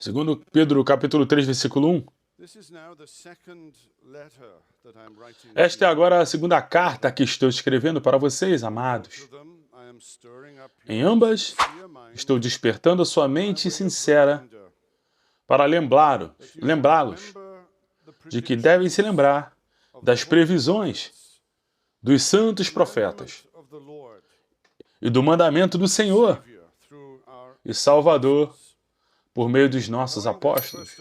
Segundo Pedro, capítulo 3, versículo 1. Esta é agora a segunda carta que estou escrevendo para vocês, amados. Em ambas, estou despertando a sua mente sincera para lembrá-los de que devem se lembrar das previsões dos santos profetas e do mandamento do Senhor e Salvador por meio dos nossos apóstolos.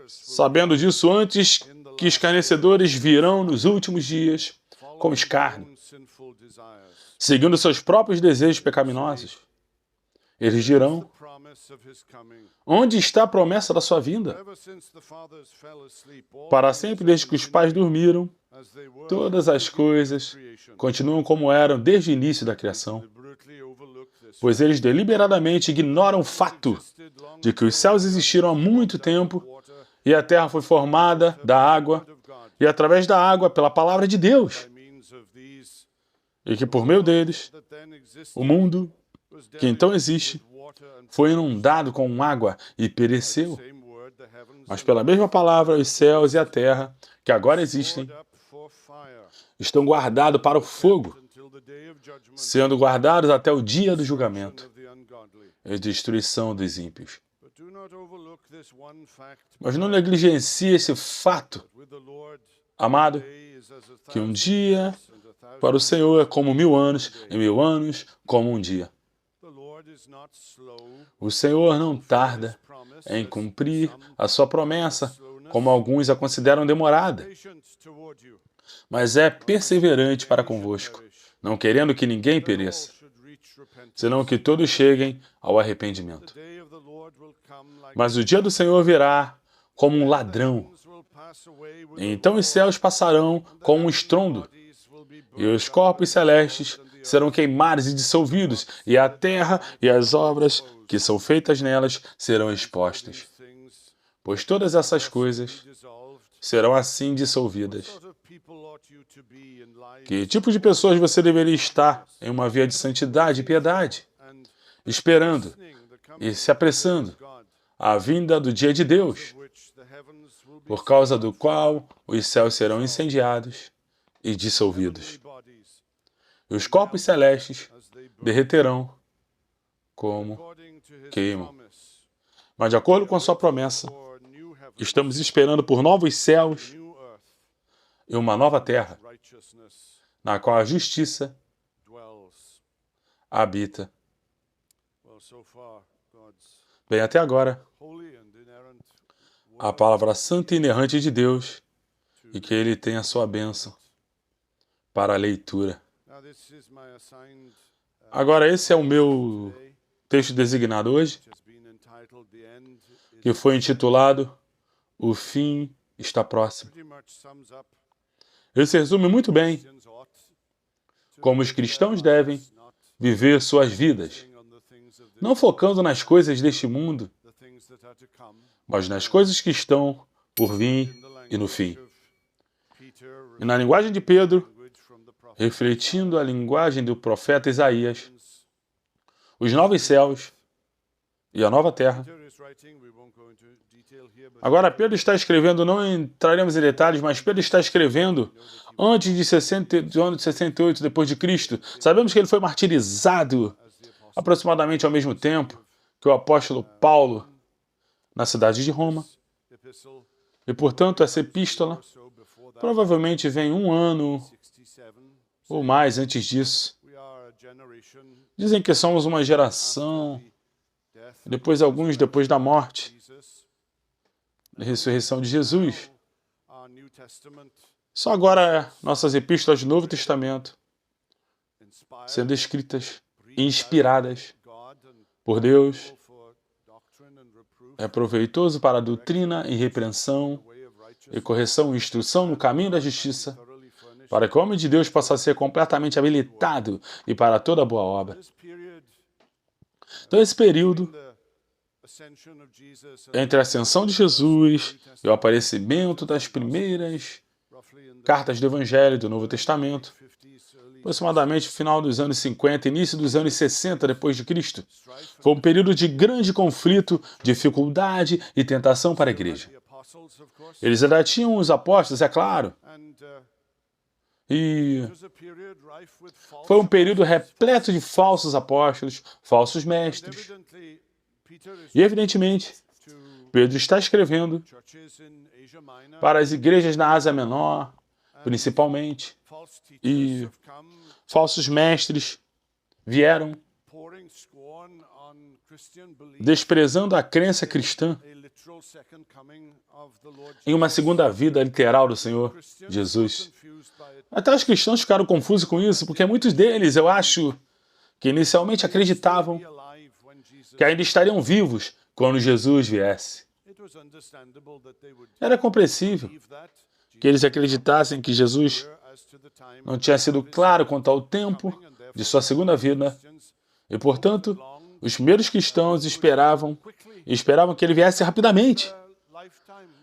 Sabendo disso antes que escarnecedores virão nos últimos dias com escárnio, seguindo seus próprios desejos pecaminosos. Eles dirão: onde está a promessa da sua vinda? Para sempre, desde que os pais dormiram, todas as coisas continuam como eram desde o início da criação. Pois eles deliberadamente ignoram o fato de que os céus existiram há muito tempo e a terra foi formada da água e através da água pela palavra de Deus. E que por meio deles, o mundo, que então existe, foi inundado com água e pereceu. Mas pela mesma palavra, os céus e a terra, que agora existem, estão guardados para o fogo, sendo guardados até o dia do julgamento e destruição dos ímpios. Mas não negligencie esse fato, amado, que um dia para o Senhor é como 1000 anos, e 1000 anos como um dia. O Senhor não tarda em cumprir a sua promessa, como alguns a consideram demorada, mas é perseverante para convosco, não querendo que ninguém pereça, senão que todos cheguem ao arrependimento. Mas o dia do Senhor virá como um ladrão. E então os céus passarão com um estrondo, e os corpos celestes serão queimados e dissolvidos, e a terra e as obras que são feitas nelas serão expostas. Pois todas essas coisas serão assim dissolvidas. Que tipo de pessoas você deveria estar em uma via de santidade e piedade, esperando e se apressando a vinda do dia de Deus, por causa do qual os céus serão incendiados e dissolvidos. E os corpos celestes derreterão como queimam. Mas de acordo com a sua promessa, estamos esperando por novos céus e uma nova terra, na qual a justiça habita. Bem, até agora, a palavra santa e inerrante de Deus, e que Ele tenha a sua bênção para a leitura. Agora, esse é o meu texto designado hoje, que foi intitulado O Fim Está Próximo. Ele se resume muito bem como os cristãos devem viver suas vidas, não focando nas coisas deste mundo, mas nas coisas que estão por vir e no fim. E na linguagem de Pedro, refletindo a linguagem do profeta Isaías, os novos céus e a nova terra. Agora, Pedro está escrevendo, não entraremos em detalhes, mas Pedro está escrevendo antes do ano de 68 depois de Cristo. Sabemos que ele foi martirizado aproximadamente ao mesmo tempo que o apóstolo Paulo na cidade de Roma. E, portanto, essa epístola provavelmente vem 1 ano ou mais antes disso. Dizem que somos uma geração, depois alguns depois da morte, da ressurreição de Jesus. Só agora nossas epístolas do Novo Testamento sendo escritas e inspiradas por Deus, é proveitoso para a doutrina e repreensão e correção e instrução no caminho da justiça, para que o homem de Deus possa ser completamente habilitado e para toda boa obra. Então, esse período entre a ascensão de Jesus e o aparecimento das primeiras cartas do Evangelho do Novo Testamento, aproximadamente no final dos anos 50, início dos anos 60 depois de Cristo. Foi um período de grande conflito, dificuldade e tentação para a igreja. Eles ainda tinham os apóstolos, é claro. E foi um período repleto de falsos apóstolos, falsos mestres. E, evidentemente, Pedro está escrevendo para as igrejas na Ásia Menor, principalmente, e falsos mestres vieram desprezando a crença cristã em uma segunda vida literal do Senhor Jesus. Até os cristãos ficaram confusos com isso, porque muitos deles, eu acho, que inicialmente acreditavam que ainda estariam vivos quando Jesus viesse. Era compreensível que eles acreditassem que Jesus não tinha sido claro quanto ao tempo de sua segunda vinda, e, portanto, os primeiros cristãos esperavam que ele viesse rapidamente.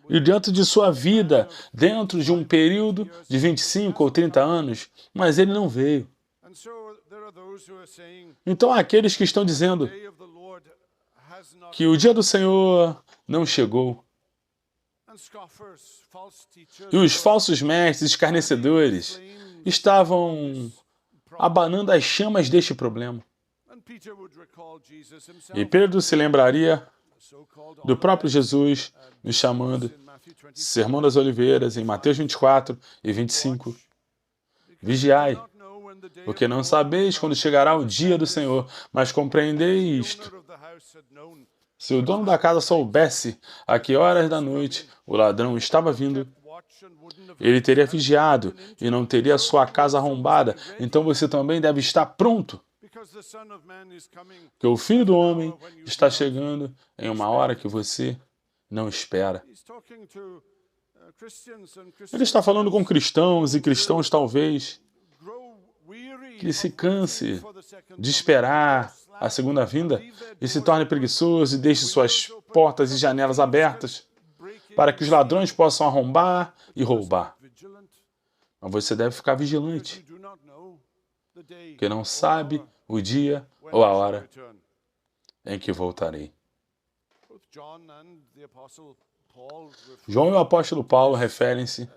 E dentro de sua vida, dentro de um período de 25 ou 30 anos, mas ele não veio. Então há aqueles que estão dizendo que o dia do Senhor não chegou. E os falsos mestres escarnecedores estavam abanando as chamas deste problema. E Pedro se lembraria do próprio Jesus nos chamando, Sermão das Oliveiras, em Mateus 24 e 25. Vigiai, porque não sabeis quando chegará o dia do Senhor, mas compreendei isto. Se o dono da casa soubesse a que horas da noite o ladrão estava vindo, ele teria vigiado e não teria sua casa arrombada. Então você também deve estar pronto, porque o Filho do Homem está chegando em uma hora que você não espera. Ele está falando com cristãos, e cristãos talvez que se canse de esperar a segunda vinda e se torne preguiçoso e deixe suas portas e janelas abertas para que os ladrões possam arrombar e roubar. Mas você deve ficar vigilante, porque não sabe o dia ou a hora em que voltarei. João e o apóstolo Paulo referem-se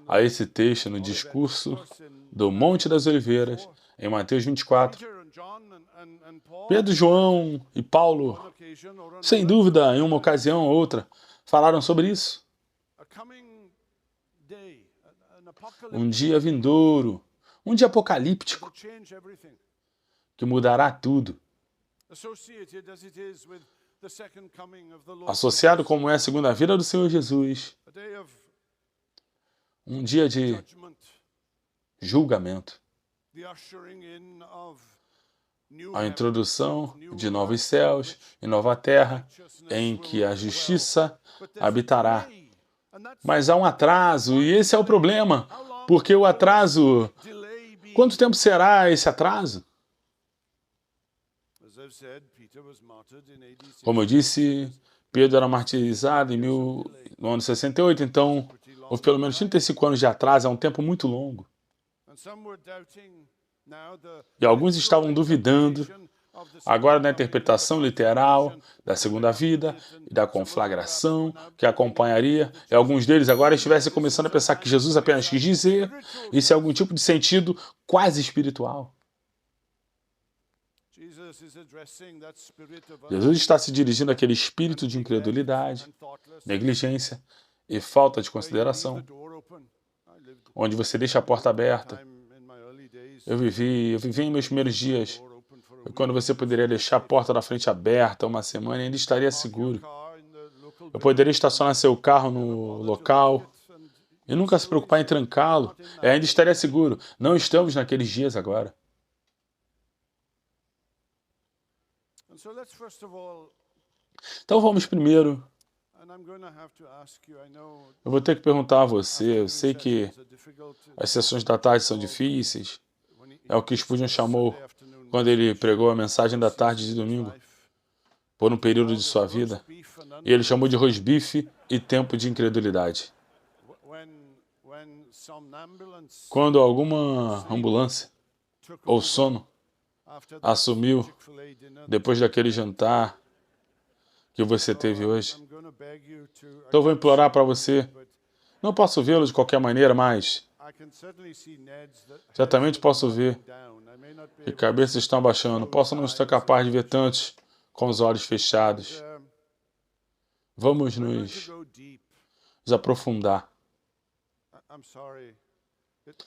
a esse texto no discurso do Monte das Oliveiras, em Mateus 24. Pedro, João e Paulo, sem dúvida, em uma ocasião ou outra, falaram sobre isso. Um dia vindouro, um dia apocalíptico, que mudará tudo. Associado como é a segunda vinda do Senhor Jesus, um dia de julgamento, a introdução de novos céus e nova terra, em que a justiça habitará. Mas há um atraso, e esse é o problema, porque o atraso... Quanto tempo será esse atraso? Como eu disse, Pedro era martirizado no ano 68, então houve pelo menos 35 anos de atraso, é um tempo muito longo. E alguns estavam duvidando agora da interpretação literal da segunda vida e da conflagração que acompanharia. E alguns deles agora estivessem começando a pensar que Jesus apenas quis dizer isso é algum tipo de sentido quase espiritual. Jesus está se dirigindo àquele espírito de incredulidade, negligência e falta de consideração, onde você deixa a porta aberta. Eu vivi em meus primeiros dias, quando você poderia deixar a porta da frente aberta uma semana e ainda estaria seguro. Eu poderia estacionar seu carro no local e nunca se preocupar em trancá-lo, e ainda estaria seguro. Não estamos naqueles dias agora. Então vamos primeiro. Eu vou ter que perguntar a você, eu sei que as sessões da tarde são difíceis, é o que Spurgeon chamou quando ele pregou a mensagem da tarde de domingo, por um período de sua vida, e ele chamou de rosbife e tempo de incredulidade. quando alguma ambulância ou sono assumiu depois daquele jantar que você teve hoje. Então eu vou implorar para você, não posso vê-lo de qualquer maneira, mas certamente posso ver que cabeças estão abaixando. Posso não estar capaz de ver tantos com os olhos fechados. Vamos nos aprofundar.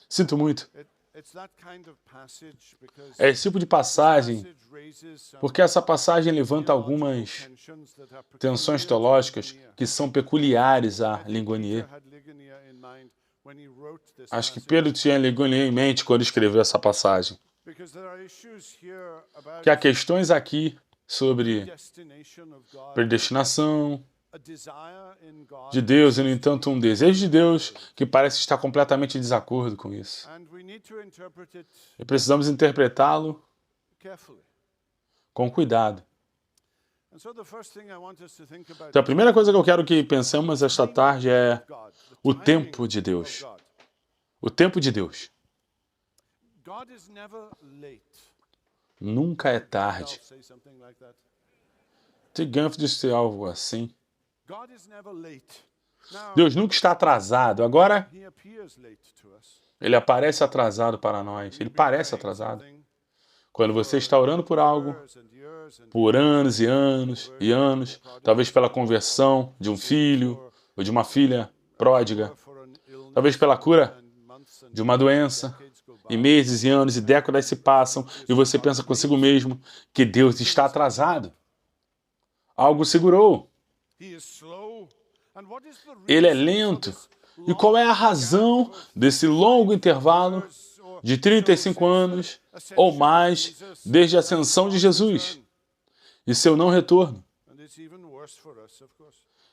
Sinto muito. É esse tipo de passagem, porque essa passagem levanta algumas tensões teológicas que são peculiares a Ligonier. Acho que Pedro tinha Ligonier em mente quando escreveu essa passagem. Que há questões aqui sobre predestinação de Deus e, no entanto, um desejo de Deus que parece estar completamente em desacordo com isso. E precisamos interpretá-lo com cuidado. Então, a primeira coisa que eu quero que pensemos esta tarde é o tempo de Deus. O tempo de Deus. Nunca é tarde. T. Ganff disse algo assim. Deus nunca está atrasado. Agora, Ele aparece atrasado para nós. Ele parece atrasado. Quando você está orando por algo, por anos e anos e anos, talvez pela conversão de um filho ou de uma filha pródiga, talvez pela cura de uma doença, e meses e anos e décadas se passam, e você pensa consigo mesmo que Deus está atrasado. Algo segurou. Ele é lento. E qual é a razão desse longo intervalo de 35 anos ou mais desde a ascensão de Jesus e seu não retorno?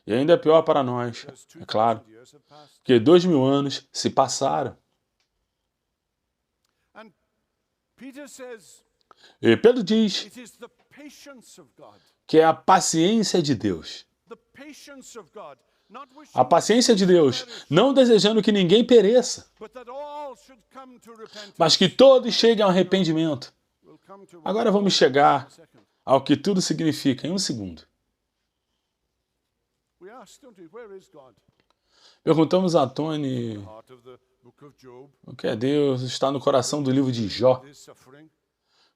E ainda é pior para nós, é claro, que 2000 anos se passaram. E Pedro diz que é a paciência de Deus. A paciência de Deus, não desejando que ninguém pereça, mas que todos cheguem ao arrependimento. Agora vamos chegar ao que tudo significa em um segundo. Perguntamos a Tony o que é Deus, está no coração do livro de Jó.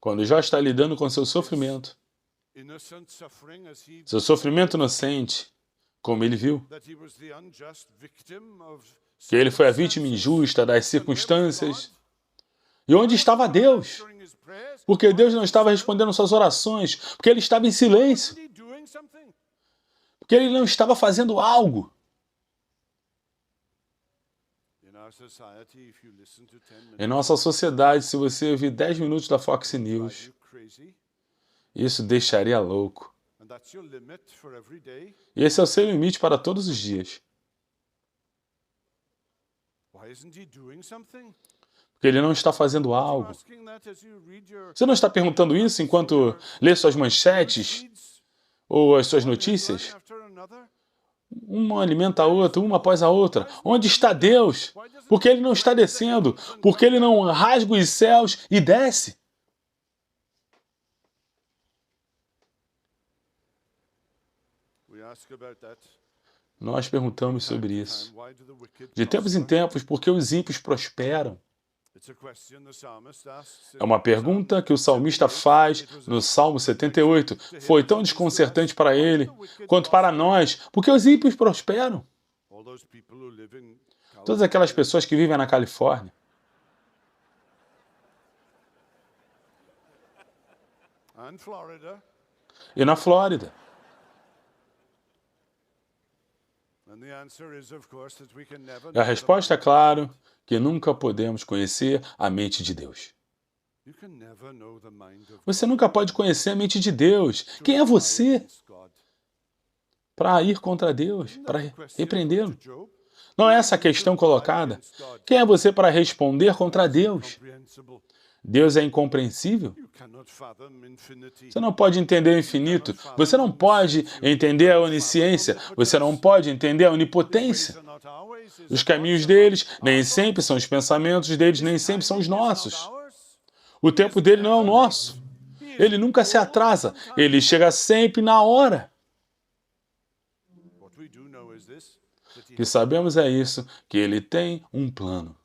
Quando Jó está lidando com seu sofrimento inocente, como ele viu, que ele foi a vítima injusta das circunstâncias. E onde estava Deus? Porque Deus não estava respondendo suas orações, porque ele estava em silêncio, porque ele não estava fazendo algo. Em nossa sociedade, se você ouvir 10 minutos da Fox News, isso deixaria louco. E esse é o seu limite para todos os dias. Porque ele não está fazendo algo. Você não está perguntando isso enquanto lê suas manchetes ou as suas notícias? Uma alimenta a outra, uma após a outra. Onde está Deus? Porque ele não está descendo. Porque ele não rasga os céus e desce. Nós perguntamos sobre isso. De tempos em tempos, por que os ímpios prosperam? É uma pergunta que o salmista faz no Salmo 78. Foi tão desconcertante para ele quanto para nós. Por que os ímpios prosperam? Todas aquelas pessoas que vivem na Califórnia. E na Flórida. E a resposta é, claro, que nunca podemos conhecer a mente de Deus. Você nunca pode conhecer a mente de Deus. Quem é você para ir contra Deus, para repreendê-lo? Não é essa a questão colocada? Quem é você para responder contra Deus? Deus é incompreensível? Você não pode entender o infinito. Você não pode entender a onisciência. Você não pode entender a onipotência. Os caminhos deles nem sempre são os pensamentos deles, nem sempre são os nossos. O tempo dele não é o nosso. Ele nunca se atrasa. Ele chega sempre na hora. O que sabemos é isso, que ele tem um plano.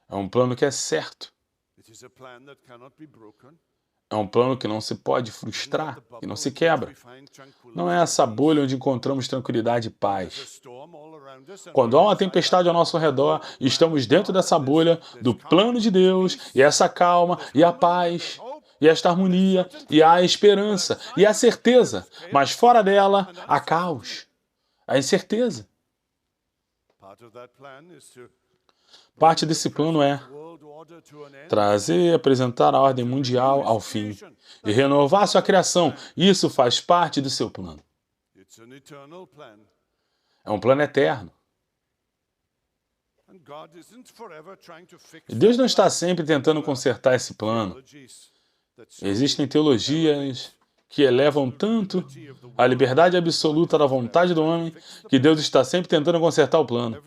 É um plano que é certo. É um plano que não se pode frustrar, que não se quebra. Não é essa bolha onde encontramos tranquilidade e paz. Quando há uma tempestade ao nosso redor, estamos dentro dessa bolha do plano de Deus, e essa calma, e a paz, e esta harmonia, e a esperança, e a certeza. Mas fora dela, há caos, a incerteza. Parte desse plano é trazer e apresentar a ordem mundial ao fim e renovar sua criação. Isso faz parte do seu plano. É um plano eterno. E Deus não está sempre tentando consertar esse plano. Existem teologias que elevam tanto a liberdade absoluta da vontade do homem que Deus está sempre tentando consertar o plano.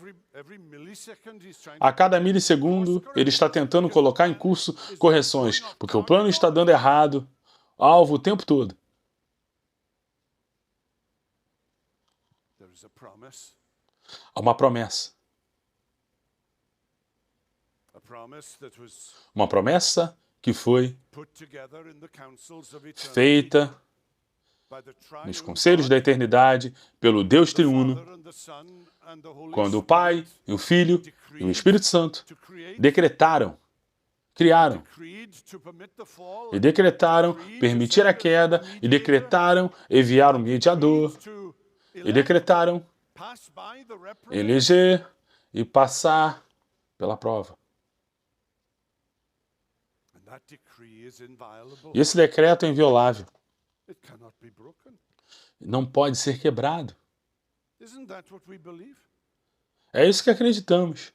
A cada milissegundo, ele está tentando colocar em curso correções, porque o plano está dando errado, alvo o tempo todo. Há uma promessa. Uma promessa que foi feita nos conselhos da eternidade pelo Deus triuno, quando o Pai, e o Filho e o Espírito Santo criaram e decretaram permitir a queda, e decretaram enviar um mediador, e decretaram eleger e passar pela prova. E esse decreto é inviolável. Não pode ser quebrado. É isso que acreditamos.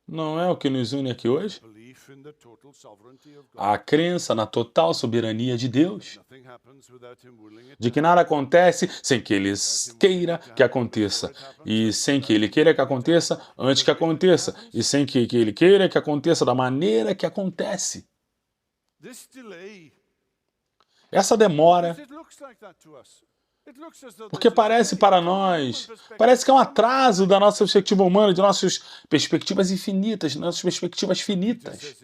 Não é o que nos une aqui hoje? A crença na total soberania de Deus. De que nada acontece sem que Ele queira que aconteça. E sem que Ele queira que aconteça antes que aconteça. E sem que Ele queira que aconteça da maneira que acontece. Essa demora, porque parece para nós, parece que é um atraso da nossa perspectiva humana, de nossas perspectivas infinitas, de nossas perspectivas finitas.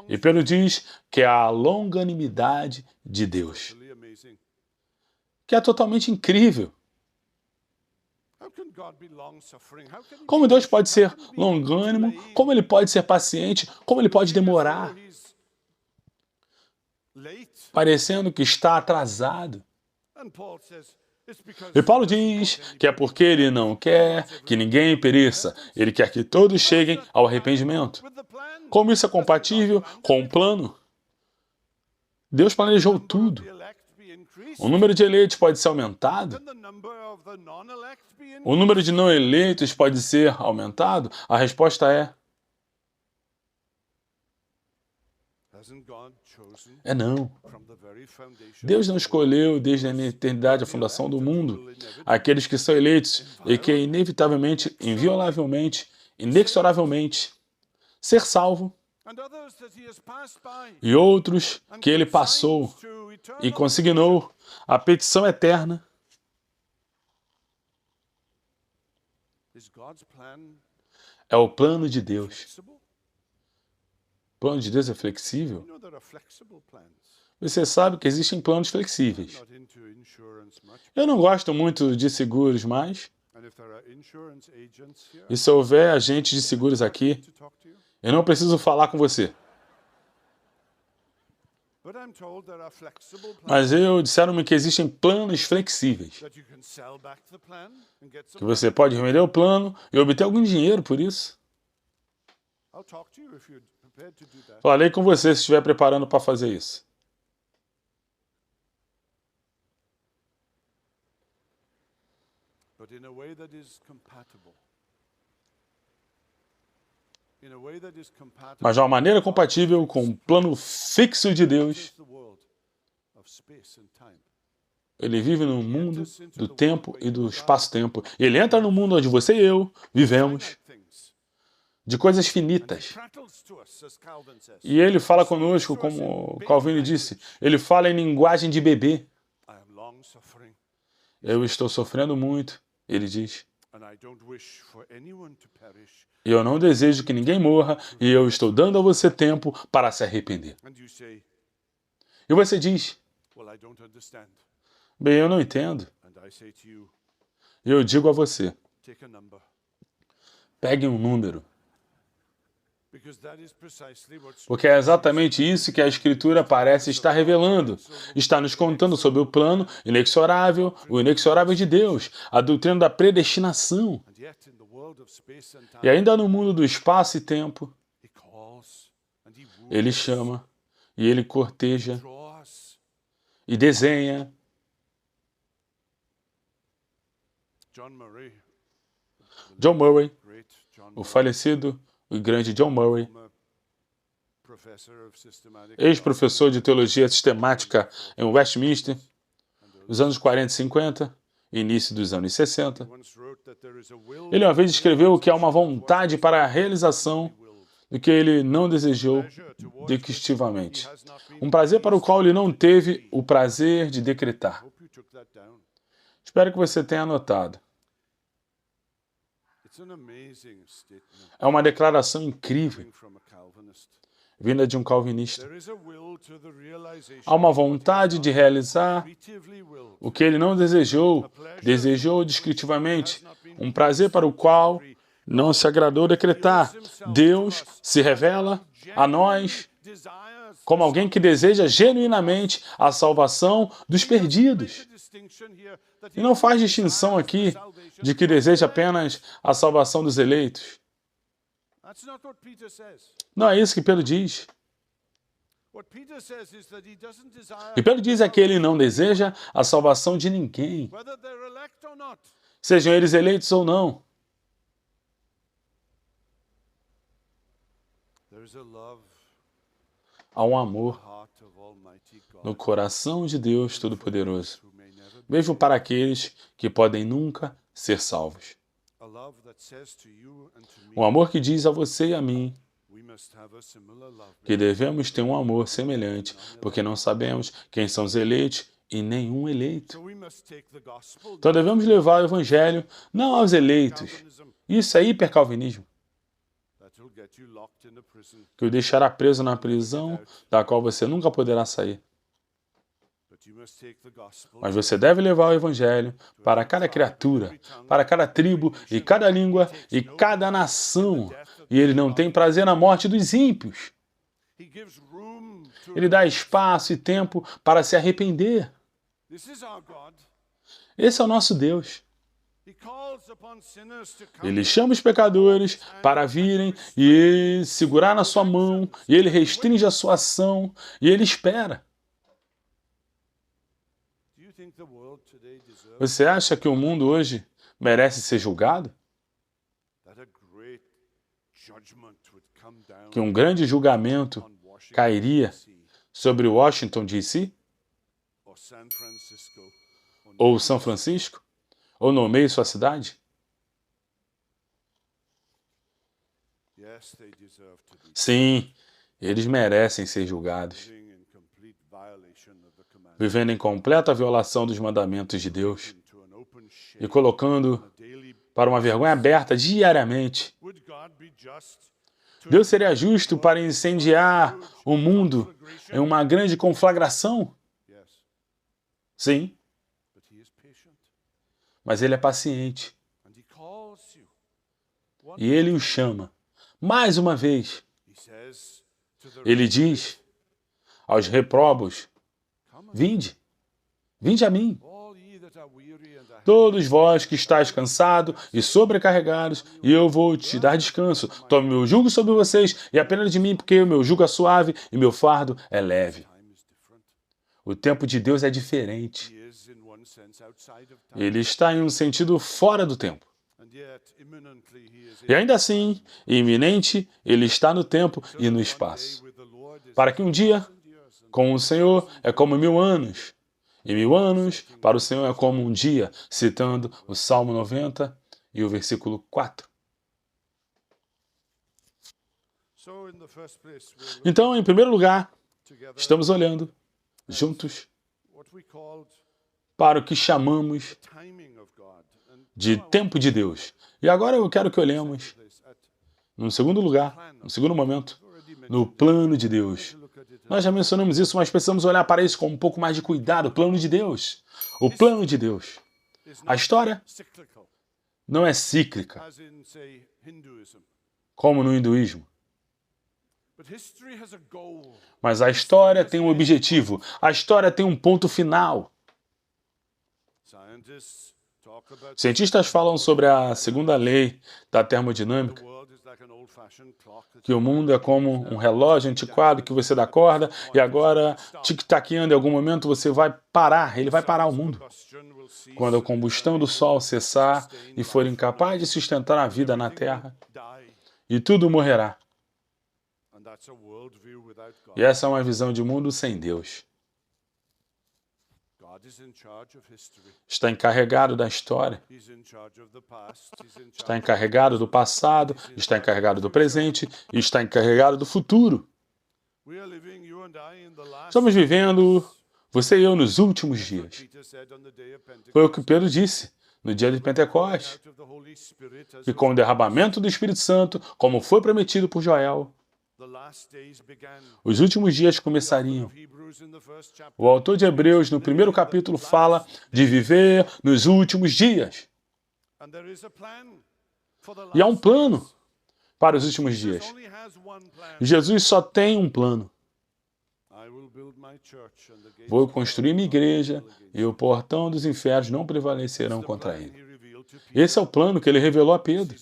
E Pedro diz que é a longanimidade de Deus, que é totalmente incrível. Como Deus pode ser longânimo, como Ele pode ser paciente, como Ele pode demorar, parecendo que está atrasado. E Paulo diz que é porque Ele não quer que ninguém pereça. Ele quer que todos cheguem ao arrependimento. Como isso é compatível com o plano? Deus planejou tudo. O número de eleitos pode ser aumentado? O número de não eleitos pode ser aumentado? A resposta é não. Deus não escolheu desde a eternidade a fundação do mundo aqueles que são eleitos e que inevitavelmente, inviolavelmente, inexoravelmente ser salvo, e outros que Ele passou e consignou a petição eterna. É o plano de Deus. O plano de Deus é flexível? Você sabe que existem planos flexíveis. Eu não gosto muito de seguros mais. E se houver agentes de seguros aqui, eu não preciso falar com você. Mas disseram-me que existem planos flexíveis. Que você pode revender o plano e obter algum dinheiro por isso. Falarei com você se estiver preparando para fazer isso. Mas de uma maneira compatível com o plano fixo de Deus, Ele vive no mundo do tempo e do espaço-tempo. Ele entra no mundo onde você e eu vivemos, de coisas finitas. E ele fala conosco, como Calvino disse, ele fala em linguagem de bebê. Eu estou sofrendo muito, ele diz. E eu não desejo que ninguém morra, e eu estou dando a você tempo para se arrepender. E você diz, bem, eu não entendo. E eu digo a você, pegue um número. Porque é exatamente isso que a Escritura parece estar revelando. Está nos contando sobre o plano inexorável, o inexorável de Deus, a doutrina da predestinação. E ainda no mundo do espaço e tempo, ele chama, e ele corteja, e desenha. John Murray, o falecido e grande John Murray, ex-professor de teologia sistemática em Westminster, nos anos 40 e 50, início dos anos 60. Ele uma vez escreveu que há uma vontade para a realização do que ele não desejou decretivamente. Um prazer para o qual ele não teve o prazer de decretar. Espero que você tenha anotado. É uma declaração incrível, vinda de um calvinista. Há uma vontade de realizar o que ele não desejou, desejou descritivamente, um prazer para o qual não se agradou decretar. Deus se revela a nós como alguém que deseja genuinamente a salvação dos perdidos. E não faz distinção aqui de que deseja apenas a salvação dos eleitos. Não é isso que Pedro diz. O que Pedro diz é que ele não deseja a salvação de ninguém, sejam eles eleitos ou não. Há um amor no coração de Deus Todo-Poderoso, mesmo para aqueles que podem nunca ser salvos. Um amor que diz a você e a mim que devemos ter um amor semelhante, porque não sabemos quem são os eleitos e nenhum eleito. Então devemos levar o evangelho não aos eleitos. Isso é hipercalvinismo, que o deixará preso na prisão da qual você nunca poderá sair. Mas você deve levar o evangelho para cada criatura, para cada tribo e cada língua e cada nação. E ele não tem prazer na morte dos ímpios. Ele dá espaço e tempo para se arrepender. Esse é o nosso Deus. Ele chama os pecadores para virem e segurar na sua mão, e ele restringe a sua ação, e ele espera. Você acha que o mundo hoje merece ser julgado? Que um grande julgamento cairia sobre Washington, D.C.? Ou São Francisco? Ou nomeie sua cidade? Sim, eles merecem ser julgados, vivendo em completa violação dos mandamentos de Deus e colocando para uma vergonha aberta diariamente. Deus seria justo para incendiar o mundo em uma grande conflagração? Sim. Mas ele é paciente. E ele o chama. Mais uma vez. Ele diz aos reprobos, vinde, vinde a mim. Todos vós que estáis cansados e sobrecarregados, e eu vou te dar descanso. Tome meu jugo sobre vocês e aprenda de mim, porque o meu jugo é suave e meu fardo é leve. O tempo de Deus é diferente. Ele está em um sentido fora do tempo. E ainda assim, iminente, ele está no tempo e no espaço. Para que um dia, com o Senhor, é como 1000 anos, E 1000 anos para o Senhor é como um dia, citando o Salmo 90 e o versículo 4. Então, em primeiro lugar, estamos olhando juntos para o que chamamos de tempo de Deus. E agora eu quero que olhemos, num segundo lugar, num segundo momento, no plano de Deus. Nós já mencionamos isso, mas precisamos olhar para isso com um pouco mais de cuidado. O plano de Deus. O plano de Deus. A história não é cíclica, como no hinduísmo. Mas a história tem um objetivo. A história tem um ponto final. Cientistas falam sobre a segunda lei da termodinâmica, que o mundo é como um relógio antiquado que você dá corda e agora, tic-taqueando, em algum momento você vai parar, ele vai parar o mundo. Quando a combustão do Sol cessar e for incapaz de sustentar a vida na Terra, e tudo morrerá. E essa é uma visão de mundo sem Deus. Está encarregado da história. Está encarregado do passado, está encarregado do presente e está encarregado do futuro. Estamos vivendo, você e eu, nos últimos dias. Foi o que Pedro disse no dia de Pentecostes, que com o derramamento do Espírito Santo, como foi prometido por Joel, os últimos dias começariam. O autor de Hebreus, no primeiro capítulo, fala de viver nos últimos dias. E há um plano para os últimos dias. Jesus só tem um plano. Vou construir minha igreja e o portão dos infernos não prevalecerão contra ele. Esse é o plano que ele revelou a Pedro.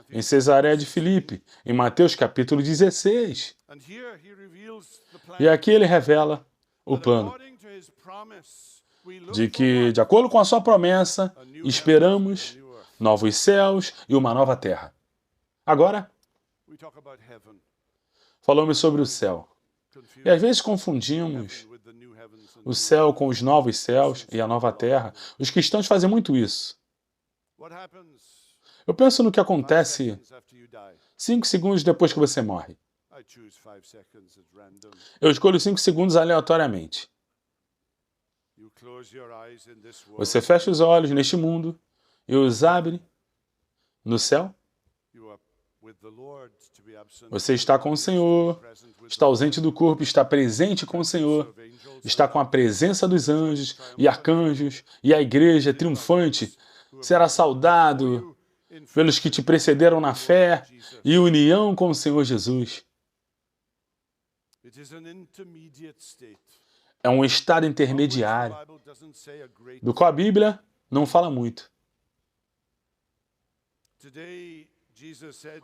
Em Cesareia de Filipe, em Mateus capítulo 16. E aqui ele revela o plano de que, de acordo com a sua promessa, esperamos novos céus e uma nova terra. Agora, falamos sobre o céu. E às vezes confundimos o céu com os novos céus e a nova terra. Os cristãos fazem muito isso. Eu penso no que acontece 5 segundos depois que você morre. Eu escolho 5 segundos aleatoriamente. Você fecha os olhos neste mundo e os abre no céu. Você está com o Senhor, está ausente do corpo, está presente com o Senhor, está com a presença dos anjos e arcanjos, e a igreja triunfante será saudado pelos que te precederam na fé e união com o Senhor Jesus. É um estado intermediário, do qual a Bíblia não fala muito.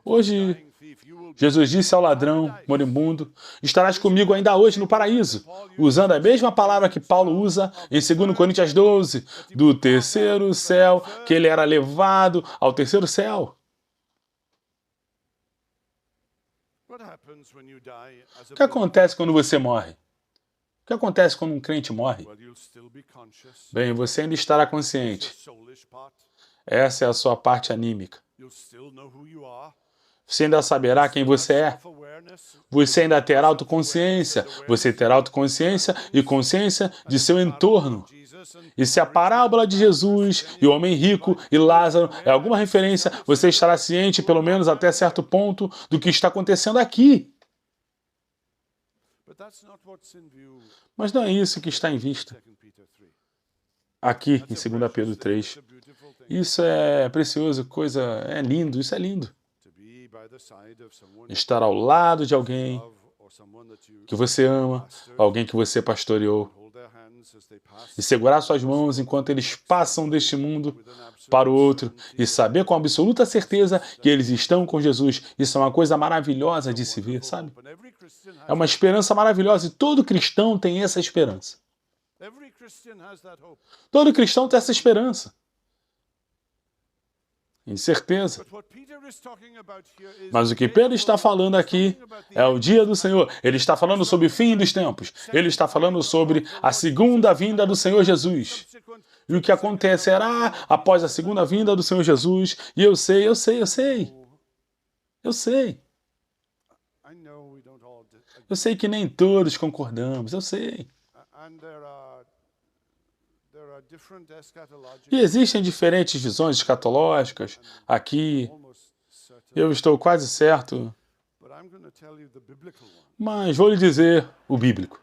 Hoje, Jesus disse ao ladrão moribundo: estarás comigo ainda hoje no paraíso, usando a mesma palavra que Paulo usa em 2 Coríntios 12, do terceiro céu, que ele era levado ao terceiro céu. O que acontece quando você morre? O que acontece quando um crente morre? Bem, você ainda estará consciente. Essa é a sua parte anímica. Você ainda saberá quem você é. Você ainda terá autoconsciência. Você terá autoconsciência e consciência de seu entorno. E se a parábola de Jesus e o homem rico e Lázaro é alguma referência, você estará ciente, pelo menos até certo ponto, do que está acontecendo aqui. Mas não é isso que está em vista aqui em 2 Pedro 3. Isso é precioso, é lindo, isso é lindo. Estar ao lado de alguém que você ama, alguém que você pastoreou, e segurar suas mãos enquanto eles passam deste mundo para o outro, e saber com absoluta certeza que eles estão com Jesus. Isso é uma coisa maravilhosa de se ver, sabe? É uma esperança maravilhosa, e todo cristão tem essa esperança. Todo cristão tem essa esperança. incerteza. Mas o que Pedro está falando aqui é o dia do Senhor. Ele está falando sobre o fim dos tempos. Ele está falando sobre a segunda vinda do Senhor Jesus. E o que acontecerá após a segunda vinda do Senhor Jesus. E eu sei. Eu sei que nem todos concordamos, eu sei. E existem diferentes visões escatológicas aqui. Eu estou quase certo. Mas vou lhe dizer o bíblico.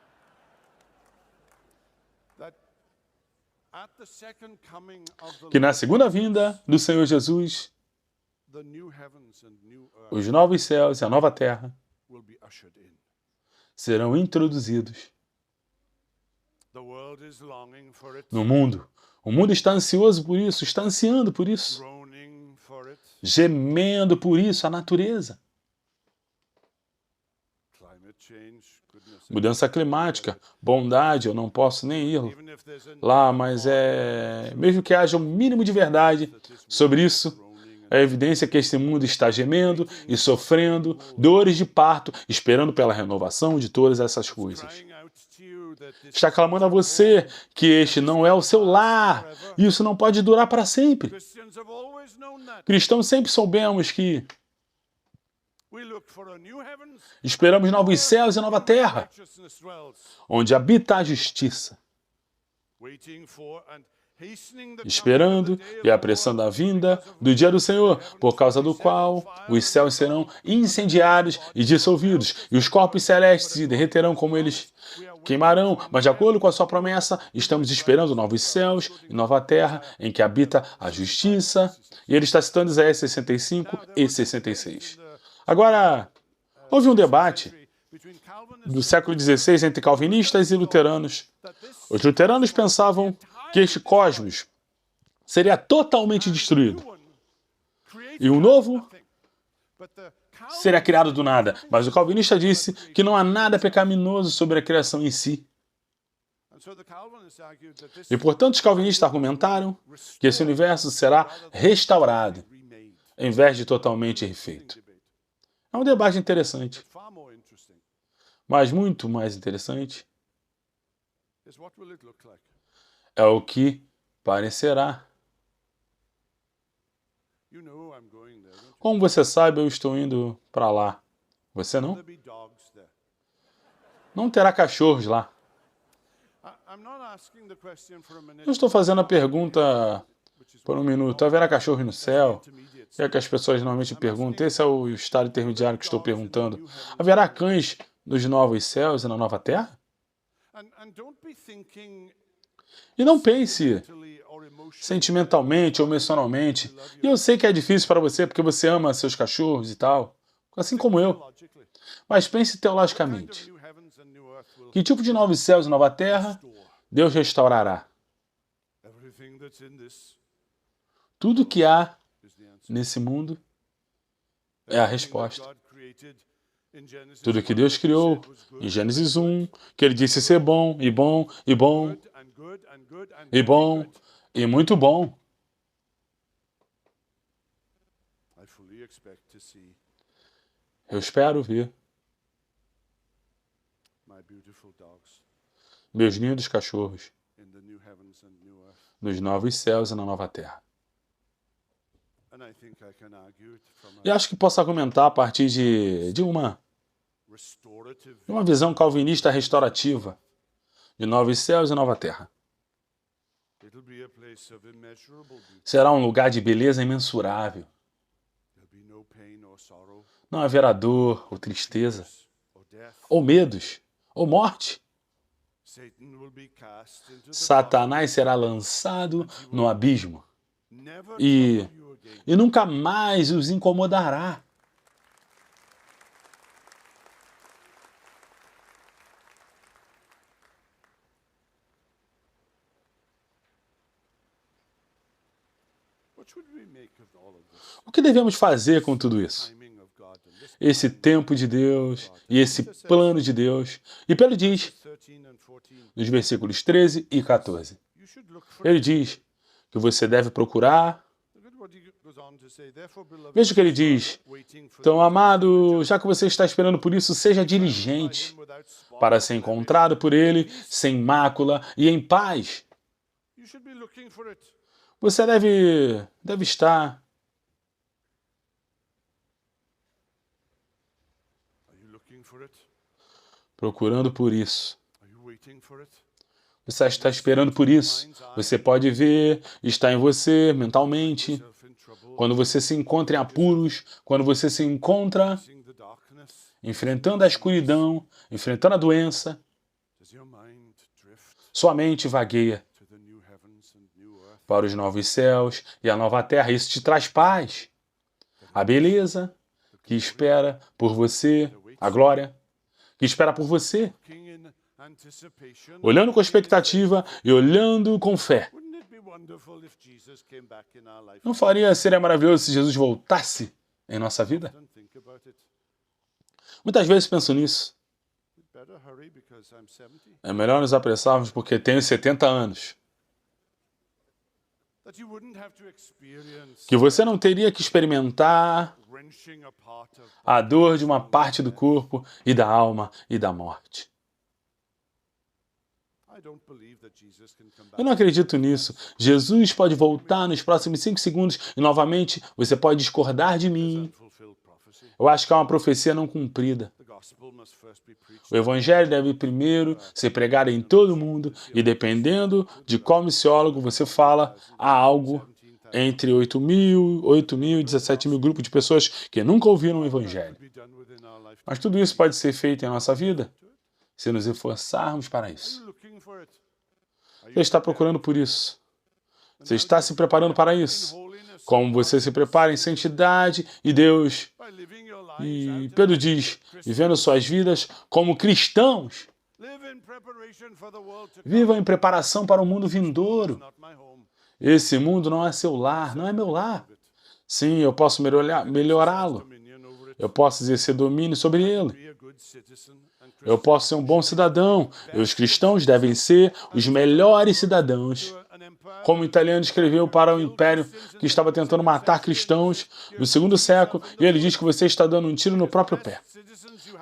Que na segunda vinda do Senhor Jesus, os novos céus e a nova terra serão introduzidos no mundo. O mundo está ansioso por isso, está ansiando por isso, gemendo por isso, a natureza. Mudança climática, bondade, eu não posso nem ir lá, mas mesmo que haja um mínimo de verdade sobre isso, é evidência que este mundo está gemendo e sofrendo dores de parto, esperando pela renovação de todas essas coisas. Está clamando a você que este não é o seu lar. Isso não pode durar para sempre. Cristãos sempre soubemos que esperamos novos céus e nova terra, onde habita a justiça. Esperando e apressando a vinda do dia do Senhor, por causa do qual os céus serão incendiados e dissolvidos, e os corpos celestes se derreterão como eles queimarão, mas de acordo com a sua promessa, estamos esperando novos céus e nova terra, em que habita a justiça. E ele está citando Isaías 65 e 66. Agora, houve um debate do século XVI entre calvinistas e luteranos. Os luteranos pensavam que este cosmos seria totalmente destruído e o novo seria criado do nada. Mas o calvinista disse que não há nada pecaminoso sobre a criação em si. E, portanto, os calvinistas argumentaram que esse universo será restaurado, em vez de totalmente refeito. É um debate interessante. Mas muito mais interessante é o que parecerá. Como você sabe, eu estou indo para lá. Você não? Não terá cachorros lá. Eu estou fazendo a pergunta por um minuto. Haverá cachorros no céu? É que as pessoas normalmente perguntam. Esse é o estado intermediário que estou perguntando. Haverá cães nos novos céus e na nova terra? E não pense sentimentalmente ou emocionalmente. E eu sei que é difícil para você porque você ama seus cachorros e tal, assim como eu. Mas pense teologicamente. Que tipo de novos céus e nova terra Deus restaurará? Tudo que há nesse mundo é a resposta. Tudo que Deus criou em Gênesis 1, que ele disse ser bom, e bom, e bom, e bom, e muito bom. Eu espero ver meus lindos cachorros nos novos céus e na nova terra. E acho que posso argumentar a partir de uma visão calvinista restaurativa de novos céus e nova terra. Será um lugar de beleza imensurável. Não haverá dor ou tristeza, ou medos, ou morte. Satanás será lançado no abismo e nunca mais os incomodará. O que devemos fazer com tudo isso? Esse tempo de Deus e esse plano de Deus. E Pedro diz, nos versículos 13 e 14, ele diz que você deve procurar Veja o que ele diz. Então, amado, já que você está esperando por isso, seja diligente para ser encontrado por ele, sem mácula e em paz. Você deve estar procurando por isso. Você está esperando por isso. Você pode ver, está em você mentalmente. Quando você se encontra em apuros, quando você se encontra enfrentando a escuridão, enfrentando a doença, sua mente vagueia para os novos céus e a nova terra. Isso te traz paz. A beleza que espera por você, a glória que espera por você. Olhando com expectativa e olhando com fé. Não seria maravilhoso se Jesus voltasse em nossa vida? Muitas vezes penso nisso. É melhor nos apressarmos porque tenho 70 anos. Que você não teria que experimentar a dor de uma parte do corpo e da alma e da morte. Eu não acredito nisso. Jesus pode voltar nos próximos 5 segundos e novamente você pode discordar de mim. Eu acho que é uma profecia não cumprida. O evangelho deve primeiro ser pregado em todo o mundo e dependendo de qual missiólogo você fala, há algo entre 8.000 e 17.000 grupos de pessoas que nunca ouviram o evangelho. Mas tudo isso pode ser feito em nossa vida se nos esforçarmos para isso. Você está procurando por isso. Você está se preparando para isso. Como você se prepara em santidade e Deus. E Pedro diz, vivendo suas vidas como cristãos. Viva em preparação para o mundo vindouro. Esse mundo não é seu lar, não é meu lar. Sim, eu posso melhorá-lo. Eu posso exercer domínio sobre ele. Eu posso ser um bom cidadão. E os cristãos devem ser os melhores cidadãos. Como o italiano escreveu para o império que estava tentando matar cristãos no 2º século, e ele diz que você está dando um tiro no próprio pé.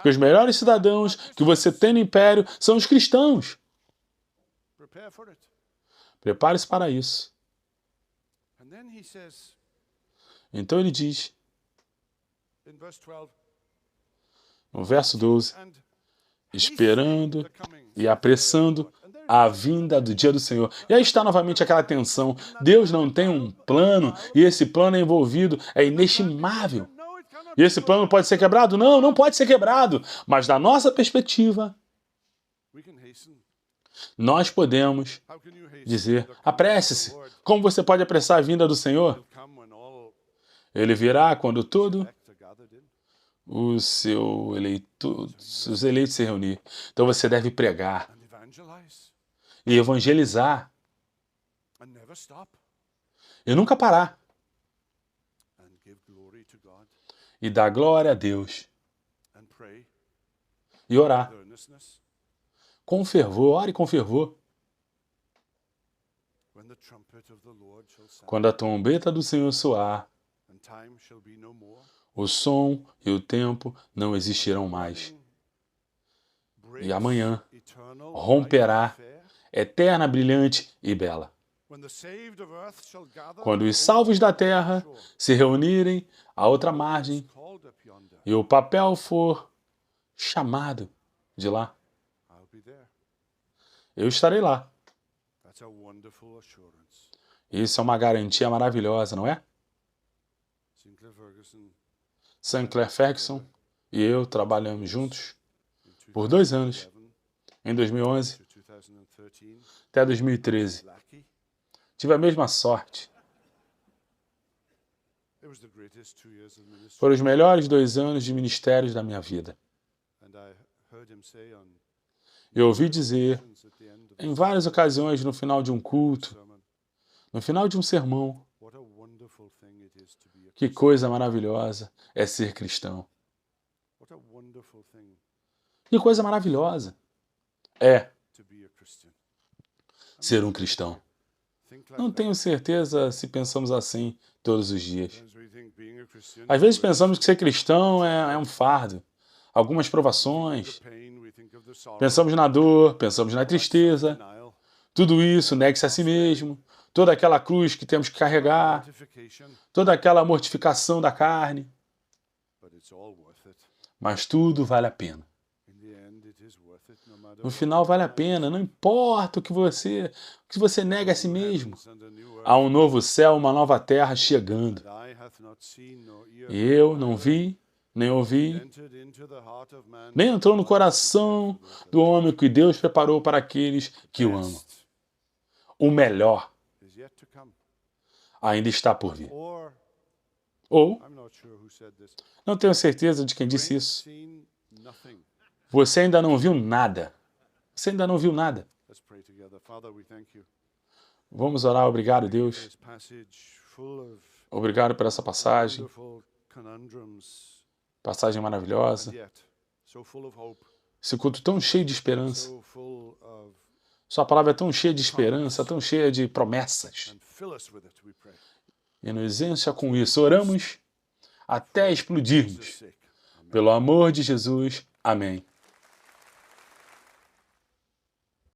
Que os melhores cidadãos que você tem no império são os cristãos. Prepare-se para isso. Então ele diz, no verso 12, esperando e apressando a vinda do dia do Senhor. E aí está novamente aquela tensão. Deus não tem um plano e esse plano envolvido é inestimável. E esse plano pode ser quebrado? Não, não pode ser quebrado. Mas da nossa perspectiva, nós podemos dizer, apresse-se. Como você pode apressar a vinda do Senhor? Ele virá quando todo os eleitos se reunir. Então você deve pregar e evangelizar e nunca parar e dar glória a Deus e orar com fervor. Ore com fervor. Quando a trombeta do Senhor soar, o som e o tempo não existirão mais. E amanhã romperá, eterna, brilhante e bela. Quando os salvos da terra se reunirem à outra margem e o papel for chamado de lá, eu estarei lá. Isso é uma garantia maravilhosa, não é? Sinclair Ferguson e eu trabalhamos juntos por 2 anos, em 2011 até 2013. Tive a mesma sorte. Foram os melhores 2 anos de ministérios da minha vida. Eu ouvi dizer, em várias ocasiões, no final de um culto, no final de um sermão, que coisa maravilhosa é ser cristão. Que coisa maravilhosa é ser um cristão. Não tenho certeza se pensamos assim todos os dias. Às vezes pensamos que ser cristão é um fardo, algumas provações. Pensamos na dor, pensamos na tristeza. Tudo isso, negue-se a si mesmo. Toda aquela cruz que temos que carregar. Toda aquela mortificação da carne. Mas tudo vale a pena. No final vale a pena, não importa o que você nega a si mesmo. Há um novo céu, uma nova terra chegando. E eu não vi, nem ouvi, nem entrou no coração do homem que Deus preparou para aqueles que o amam. O melhor ainda está por vir. Ou, não tenho certeza de quem disse isso, você ainda não viu nada. Você ainda não viu nada. Vamos orar. Obrigado, Deus. Obrigado por essa passagem. Passagem maravilhosa. Esse culto tão cheio de esperança. Sua palavra é tão cheia de esperança, tão cheia de promessas. E nos encha com isso. Oramos até explodirmos. Pelo amor de Jesus. Amém.